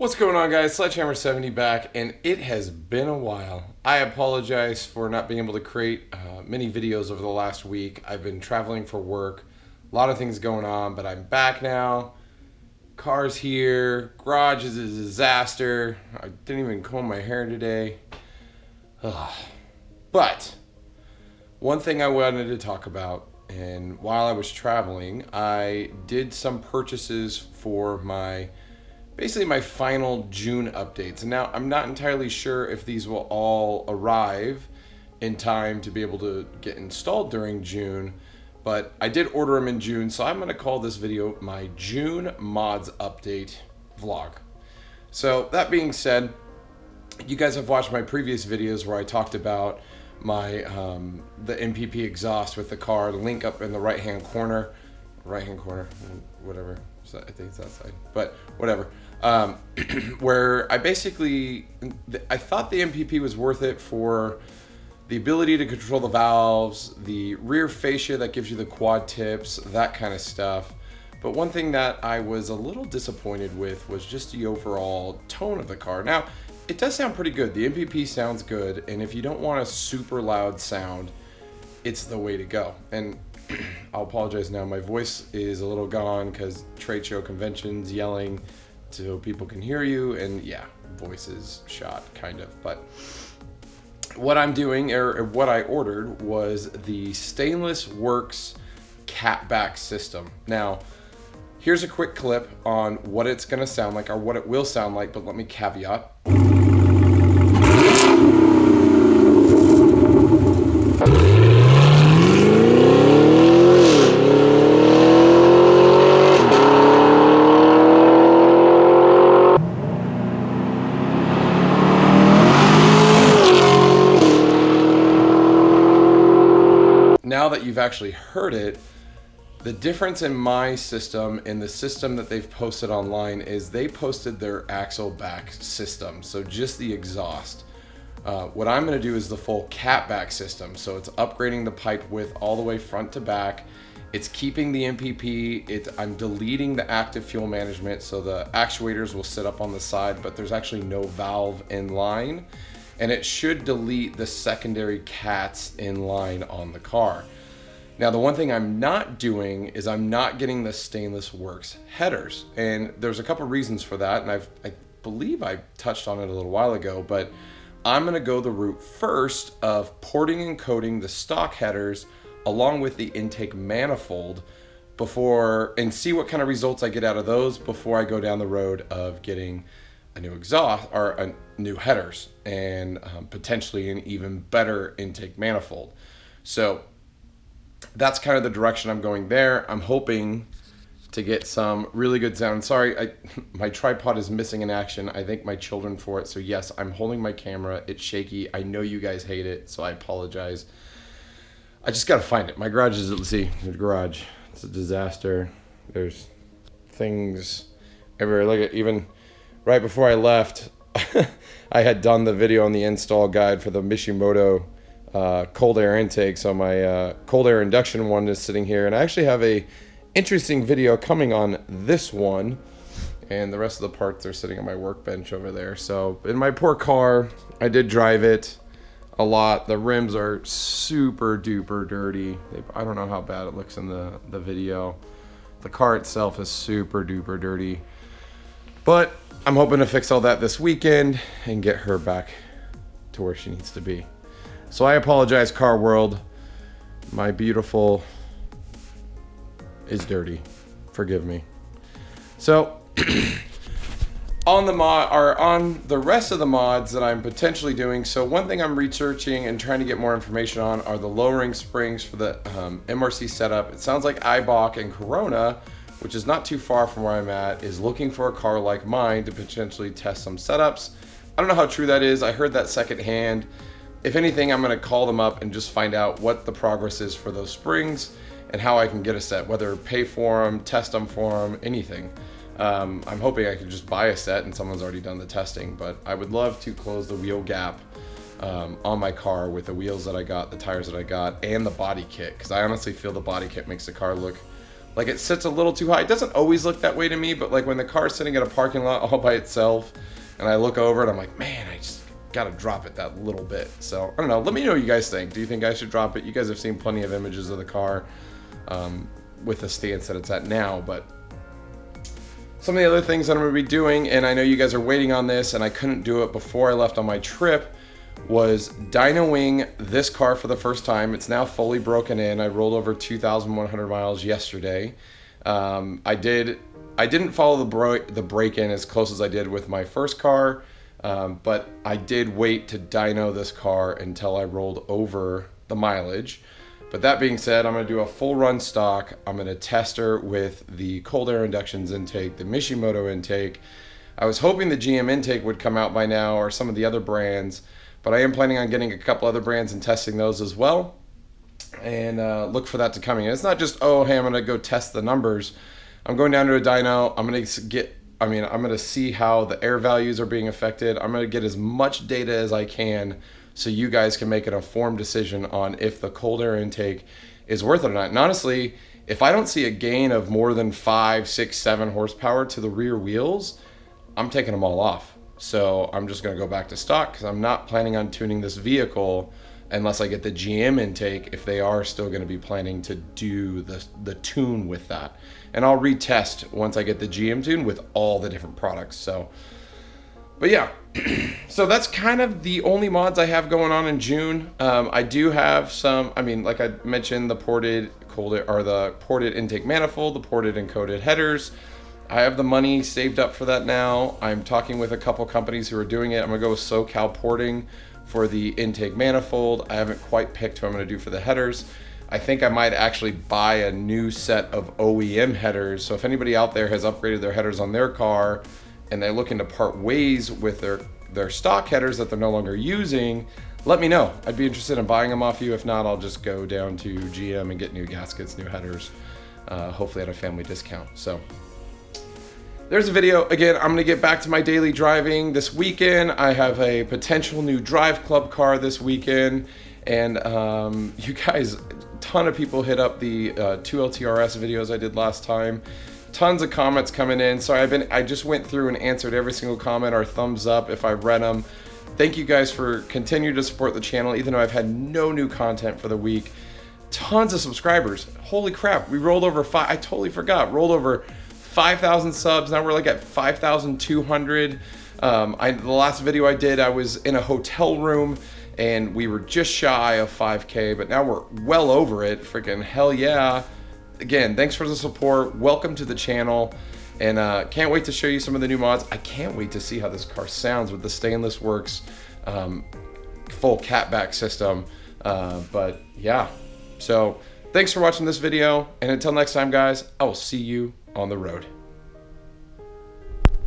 What's going on, guys? Sledgehammer 70 back, and it has been a while. I apologize for not being able to create many videos over the last week. I've been traveling for work, a lot of things going on, but I'm back now. Car's here, garage is a disaster. I didn't even comb my hair today. But one thing I wanted to talk about, and while I was traveling, I did some purchases for basically my final June updates. And now I'm not entirely sure if these will all arrive in time to be able to get installed during June, but I did order them in June, so I'm gonna call this video my June mods update vlog. So that being said, you guys have watched my previous videos where I talked about my the MPP exhaust with the car, the link up in the right hand corner, whatever. So I think it's that side, but whatever. Where I thought the MPP was worth it for the ability to control the valves, the rear fascia that gives you the quad tips, that kind of stuff. But one thing that I was a little disappointed with was just the overall tone of the car. Now, it does sound pretty good. The MPP sounds good, and if you don't want a super loud sound, it's the way to go. And I'll apologize now, my voice is a little gone because trade show conventions, yelling so people can hear you, and yeah, voice is shot kind of. But what I'm doing, or what I ordered, was the Stainless Works catback system. Now, here's a quick clip on what it's gonna sound like, or what it will sound like, but let me caveat. Now that you've actually heard it, the difference in my system and the system that they've posted online is they posted their axle back system, so just the exhaust. What I'm going to do is the full catback system, so it's upgrading the pipe width all the way front to back. It's keeping the MPP. I'm deleting the active fuel management, so the actuators will sit up on the side, but there's actually no valve in line. And it should delete the secondary cats in line on the car. Now, the one thing I'm not doing is I'm not getting the Stainless Works headers. And there's a couple reasons for that, and I believe I touched on it a little while ago, but I'm gonna go the route first of porting and coating the stock headers along with the intake manifold and see what kind of results I get out of those before I go down the road of getting a new exhaust or a new headers and potentially an even better intake manifold. So that's kind of the direction I'm going there. I'm hoping to get some really good sound. Sorry, my tripod is missing in action. I thank my children for it. So yes, I'm holding my camera. It's shaky. I know you guys hate it, so I apologize. I just gotta find it. My garage is, let's see, the garage. It's a disaster. There's things everywhere. Look at, even right before I left, I had done the video on the install guide for the Mishimoto cold air intake. So my cold air induction one is sitting here, and I actually have a interesting video coming on this one, and the rest of the parts are sitting on my workbench over there. So in my poor car, I did drive it a lot. The rims are super duper dirty. I don't know how bad it looks in the video. The car itself is super duper dirty, but I'm hoping to fix all that this weekend and get her back to where she needs to be. So I apologize, car world. My beautiful is dirty. Forgive me. So on the rest of the mods that I'm potentially doing, so one thing I'm researching and trying to get more information on are the lowering springs for the MRC setup. It sounds like Eibach and Corona, which is not too far from where I'm at, is looking for a car like mine to potentially test some setups. I don't know how true that is. I heard that secondhand. If anything, I'm gonna call them up and just find out what the progress is for those springs and how I can get a set, whether pay for them, test them for them, anything. I'm hoping I can just buy a set and someone's already done the testing, but I would love to close the wheel gap on my car with the wheels that I got, the tires that I got, and the body kit, because I honestly feel the body kit makes the car look Like it sits a little too high. It doesn't always look that way to me, but like when the car's sitting at a parking lot all by itself and I look over it, I'm like, man, I just gotta drop it that little bit. So I don't know, let me know what you guys think. Do you think I should drop it? You guys have seen plenty of images of the car with the stance that it's at now, but some of the other things that I'm gonna be doing, and I know you guys are waiting on this and I couldn't do it before I left on my trip, was dynoing this car for the first time. It's now fully broken in. I rolled over 2,100 miles yesterday. I didn't follow the break-in as close as I did with my first car, but I did wait to dyno this car until I rolled over the mileage. But that being said, I'm going to do a full run stock. I'm going to test her with the cold air inductions intake, the Mishimoto intake. I was hoping the GM intake would come out by now, or some of the other brands, but I am planning on getting a couple other brands and testing those as well. And look for that to coming. And it's not just, oh, hey, I'm going to go test the numbers. I'm going down to a dyno. I'm going to see how the air values are being affected. I'm going to get as much data as I can so you guys can make an informed decision on if the cold air intake is worth it or not. And honestly, if I don't see a gain of more than 5, 6, 7 horsepower to the rear wheels, I'm taking them all off. So I'm just going to go back to stock because I'm not planning on tuning this vehicle unless I get the GM intake, if they are still going to be planning to do the tune with that. And I'll retest once I get the GM tune with all the different products. So, but yeah, so that's kind of the only mods I have going on in June. I do have some, like I mentioned, the ported intake manifold, the ported and coated headers. I have the money saved up for that now. I'm talking with a couple companies who are doing it. I'm gonna go with SoCal Porting for the intake manifold. I haven't quite picked who I'm gonna do for the headers. I think I might actually buy a new set of OEM headers. So if anybody out there has upgraded their headers on their car and they're looking to part ways with their stock headers that they're no longer using, let me know. I'd be interested in buying them off you. If not, I'll just go down to GM and get new gaskets, new headers, hopefully at a family discount. So there's a video. Again, I'm gonna get back to my daily driving this weekend. I have a potential new drive club car this weekend. And you guys, a ton of people hit up the 2LTRS videos I did last time. Tons of comments coming in. So I just went through and answered every single comment or thumbs up if I read them. Thank you guys for continuing to support the channel, even though I've had no new content for the week. Tons of subscribers. Holy crap, we rolled over I totally forgot, rolled over 5,000 subs. Now we're like at 5,200. The last video I did, I was in a hotel room and we were just shy of 5K, but now we're well over it. Freaking hell yeah. Again, thanks for the support. Welcome to the channel. And can't wait to show you some of the new mods. I can't wait to see how this car sounds with the Stainless Works full catback system. But yeah, so thanks for watching this video. And until next time, guys, I will see you on the road.